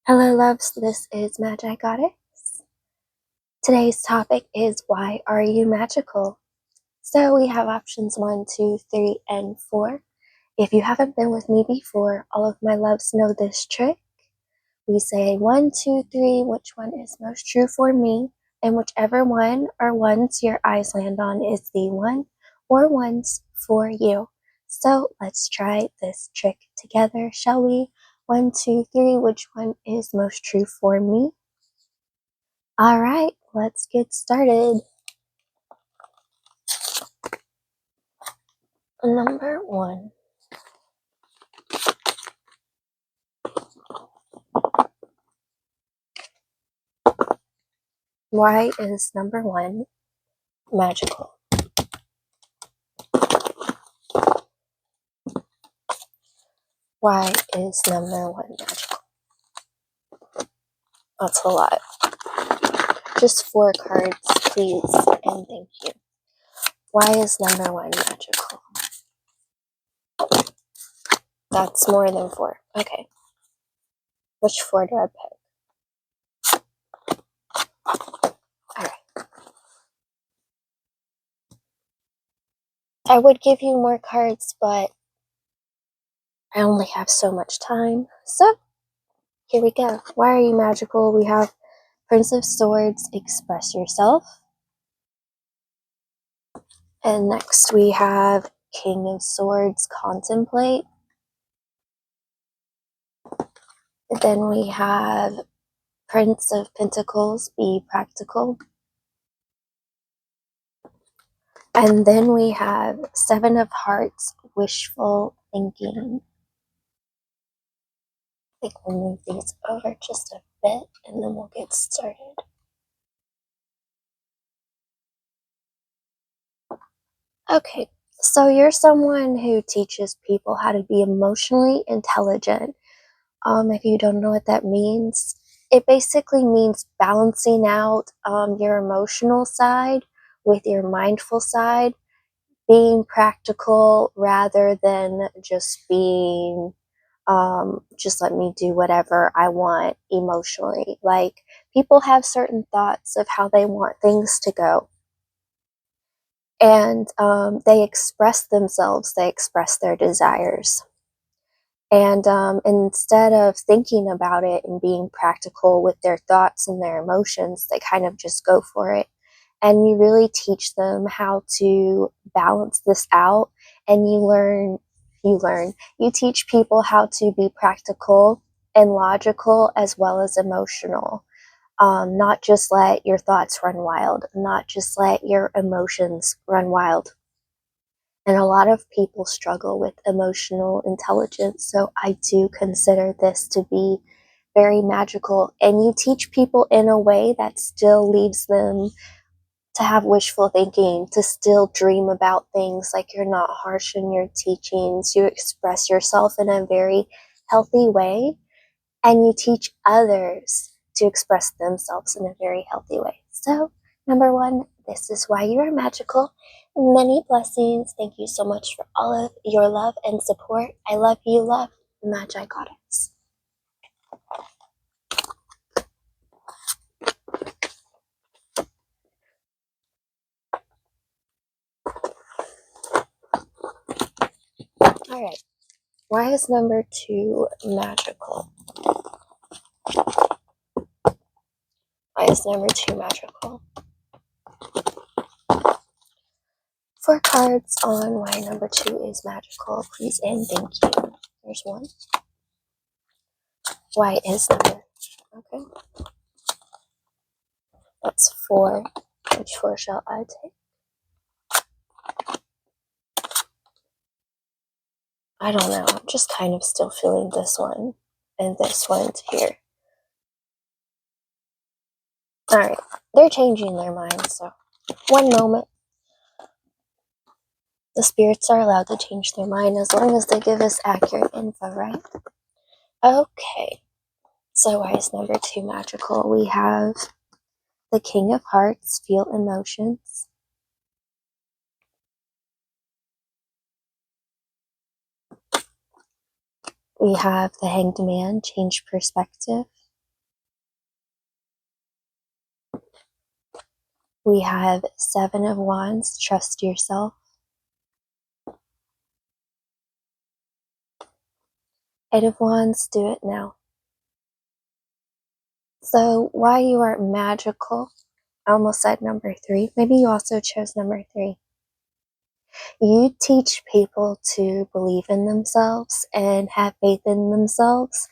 Hello loves, this is Magigoddess. Today's topic is why are you magical? So we have options 1, 2, 3, and 4. If you haven't been with me before, all of my loves know this trick. We say 1, 2, 3, which one is most true for me, and whichever one or ones your eyes land on is the one or ones for you. So let's try this trick together, shall we? 1, 2, 3, which one is most true for me? All right, let's get started. Number 1. Why is number 1 magical? Why is number 1 magical? That's a lot. Just 4 cards, please, and thank you. Why is number 1 magical? That's more than 4. Okay. Which 4 do I pick? Alright. I would give you more cards, but I only have so much time. So, here we go. Why are you magical? We have Prince of Swords, express yourself. And next we have King of Swords, contemplate. Then we have Prince of Pentacles, be practical. And then we have Seven of Hearts, wishful thinking. I think we'll move these over just a bit and then we'll get started. Okay, so you're someone who teaches people how to be emotionally intelligent. If you don't know what that means, it basically means balancing out your emotional side with your mindful side, being practical rather than just being just let me do whatever I want emotionally. Like, people have certain thoughts of how they want things to go, and they express themselves, they express their desires. And instead of thinking about it and being practical with their thoughts and their emotions, they kind of just go for it. And you really teach them how to balance this out. And you teach people how to be practical and logical as well as emotional. Not just let your thoughts run wild, not just let your emotions run wild. And a lot of people struggle with emotional intelligence. So I do consider this to be very magical. And you teach people in a way that still leaves them to have wishful thinking, to still dream about things. Like, you're not harsh in your teachings. You express yourself in a very healthy way. And you teach others to express themselves in a very healthy way. So, number 1, this is why you are magical. Many blessings. Thank you so much for all of your love and support. I love you, love, Magigoddess. Alright, why is number 2 magical? Why is number 2 magical? 4 cards on why number 2 is magical, please and thank you. There's 1. Why is number? Okay. That's 4. Which 4 shall I take? I don't know. I'm just kind of still feeling this one and this one here. Alright. They're changing their minds, so one moment. The spirits are allowed to change their mind as long as they give us accurate info, right? Okay. So why is number 2 magical? We have the King of Hearts, feel emotions. We have the Hanged Man, change perspective. We have 7 of Wands, trust yourself. 8 of Wands, do it now. So why you are magical, I almost said number 3. Maybe you also chose number 3. You teach people to believe in themselves and have faith in themselves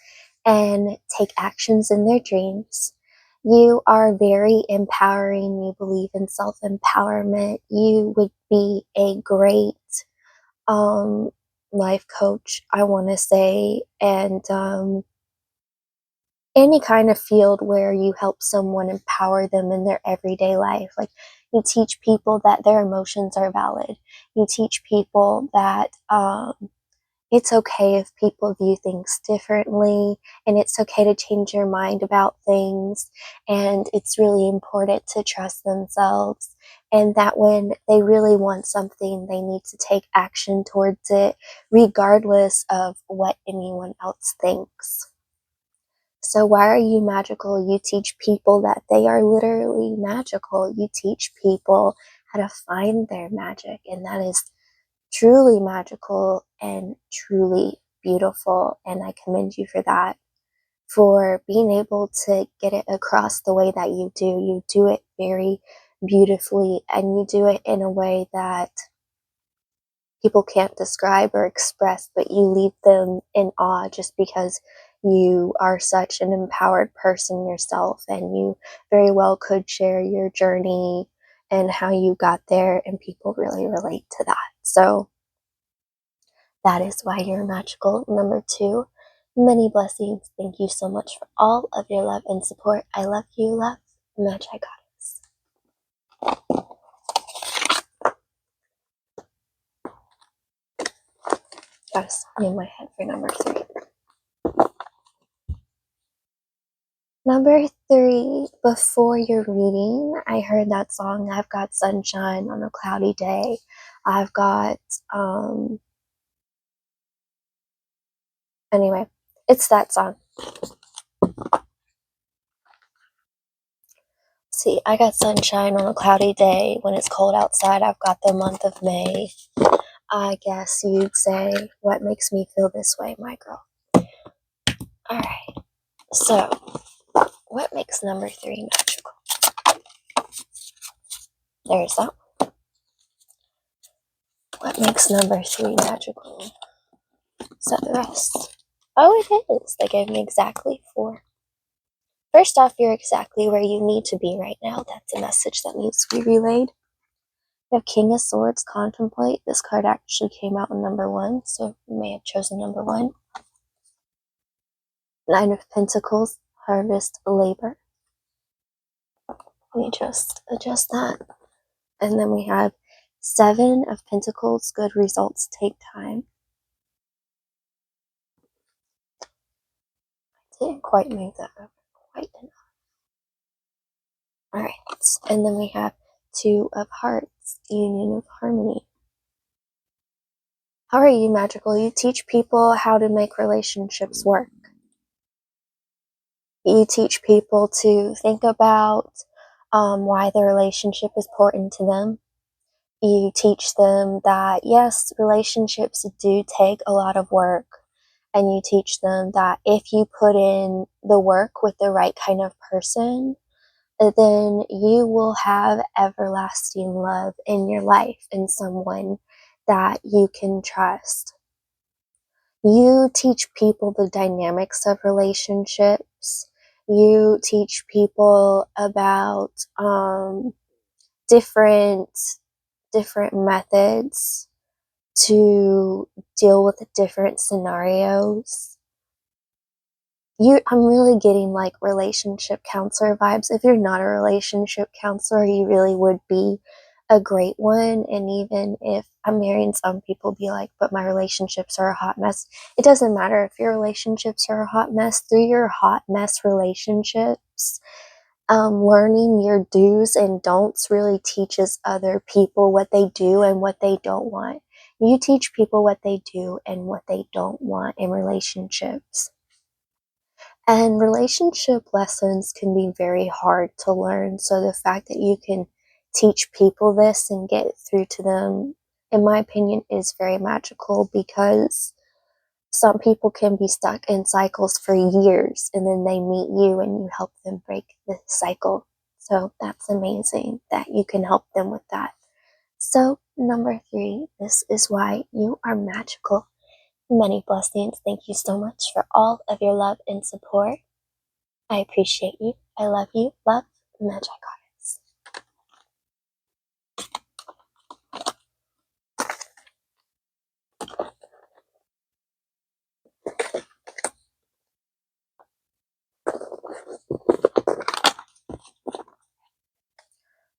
and take actions in their dreams. You are very empowering. You believe in self-empowerment. You would be a great life coach, I want to say, and any kind of field where you help someone empower them in their everyday life. Like, you teach people that their emotions are valid. You teach people that it's okay if people view things differently, and it's okay to change your mind about things, and it's really important to trust themselves, and that when they really want something, they need to take action towards it, regardless of what anyone else thinks. So why are you magical? You teach people that they are literally magical. You teach people how to find their magic, and that is truly magical and truly beautiful, and I commend you for that, for being able to get it across the way that you do. You do it very beautifully, and you do it in a way that people can't describe or express, but you leave them in awe just because you are such an empowered person yourself, and you very well could share your journey and how you got there, and people really relate to that. So that is why you're magical. Number 2, many blessings. Thank you so much for all of your love and support. I love you, love, Magigoddess. Got a song in my head for number 3. Number 3, before your reading, I heard that song, I've got sunshine on a cloudy day. I've got, anyway, it's that song. See, I got sunshine on a cloudy day. When it's cold outside, I've got the month of May. I guess you'd say, what makes me feel this way, my girl? Alright, so, what makes number 3 magical? There's that one. What makes number 3 magical? So the rest. Oh, it is. They gave me exactly 4. First off, you're exactly where you need to be right now. That's a message that needs to be relayed. You have King of Swords, Contemplate. This card actually came out in number 1, so you may have chosen number 1. 9 of Pentacles, Harvest, Labor. Let me just adjust that. And then we have 7 of Pentacles, Good results take time. I didn't quite move that over quite enough. Alright, and then we have 2 of Hearts, Union of Harmony. How are you magical? You teach people how to make relationships work. You teach people to think about why the relationship is important to them. You teach them that, yes, relationships do take a lot of work. And you teach them that if you put in the work with the right kind of person, then you will have everlasting love in your life, and someone that you can trust. You teach people the dynamics of relationships. You teach people about different methods to deal with different scenarios. I'm really getting like relationship counselor vibes. If you're not a relationship counselor, you really would be a great one. And even if I'm marrying, some people be like, but my relationships are a hot mess. It doesn't matter if your relationships are a hot mess. Through your hot mess relationships, learning your do's and don'ts really teaches other people what they do and what they don't want. You teach people what they do and what they don't want in relationships. And relationship lessons can be very hard to learn. So the fact that you can teach people this and get through to them, in my opinion, is very magical, because some people can be stuck in cycles for years and then they meet you and you help them break the cycle. So that's amazing that you can help them with that. So, number 3, this is why you are magical. Many blessings. Thank you so much for all of your love and support. I appreciate you. I love you. Love, Magigoddess.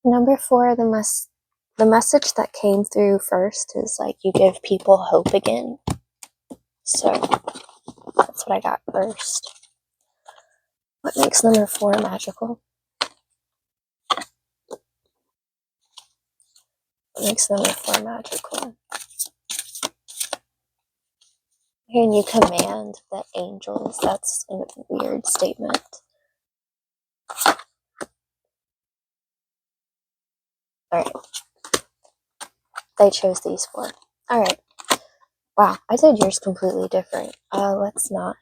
Number 4, the message that came through first is like you give people hope again. So that's what I got first. What makes number 4 magical? What makes number 4 magical? Hearing you command the angels. That's a weird statement. Alright. They chose these 4. Alright. Wow, I did yours completely different. Let's not.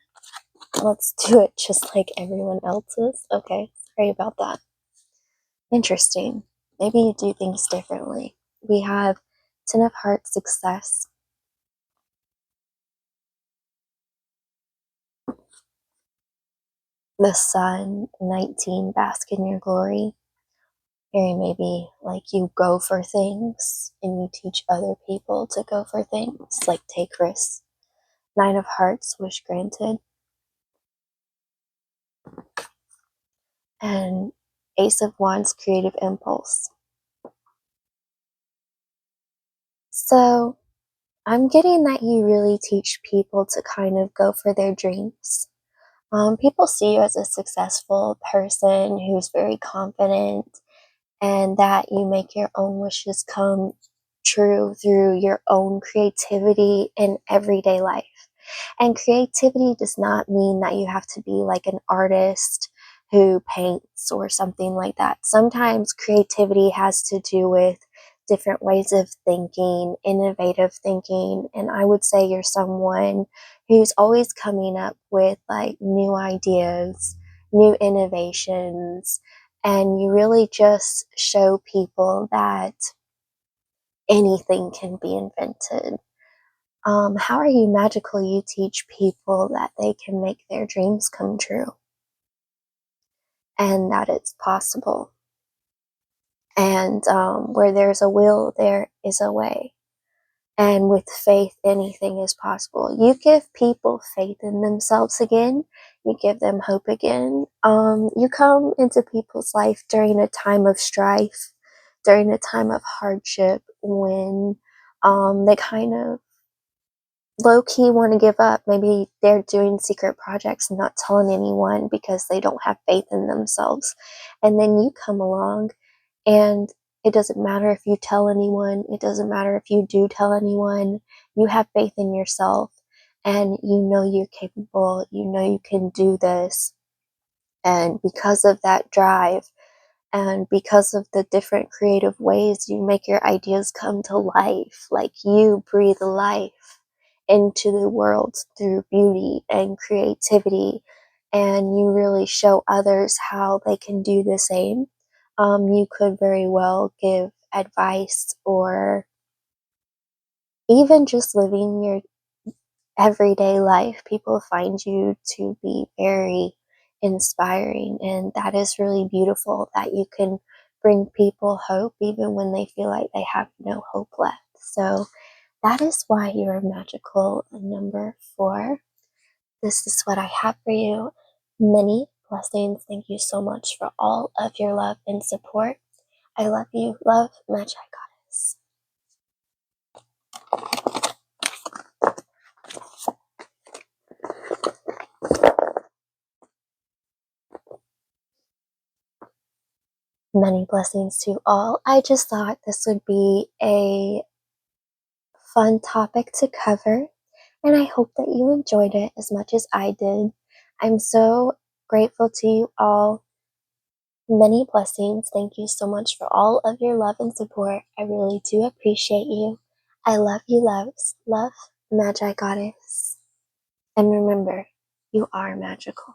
Let's do it just like everyone else's. Okay, sorry about that. Interesting. Maybe you do things differently. We have 10 of Hearts, success. The Sun, 19, bask in your glory. Hearing maybe like you go for things and you teach other people to go for things, like take risks. 9 of Hearts, wish granted. And Ace of Wands, creative impulse. So I'm getting that you really teach people to kind of go for their dreams. People see you as a successful person who's very confident, and that you make your own wishes come true through your own creativity in everyday life. And creativity does not mean that you have to be like an artist who paints or something like that. Sometimes creativity has to do with different ways of thinking, innovative thinking. And I would say you're someone who's always coming up with like new ideas, new innovations, and you really just show people that anything can be invented. How are you magical? You teach people that they can make their dreams come true and that it's possible. And where there's a will, there is a way. And with faith, anything is possible. You give people faith in themselves again. You give them hope again. You come into people's life during a time of strife, during a time of hardship, when they kind of low-key want to give up. Maybe they're doing secret projects and not telling anyone because they don't have faith in themselves. And then you come along, and it doesn't matter if you tell anyone, it doesn't matter if you do tell anyone, you have faith in yourself, and you know you're capable, you know you can do this. And because of that drive, and because of the different creative ways you make your ideas come to life, like you breathe life into the world through beauty and creativity, and you really show others how they can do the same. You could very well give advice, or even just living your everyday life. People find you to be very inspiring, and that is really beautiful that you can bring people hope even when they feel like they have no hope left. So that is why you're magical. Number 4. This is what I have for you. Many blessings. Thank you so much for all of your love and support. I love you. Love, Magigoddess. Many blessings to all. I just thought this would be a fun topic to cover, and I hope that you enjoyed it as much as I did. I'm so grateful to you all. Many blessings. Thank you so much for all of your love and support. I really do appreciate you. I love you, loves. Love, Magi Goddess. And remember, you are magical.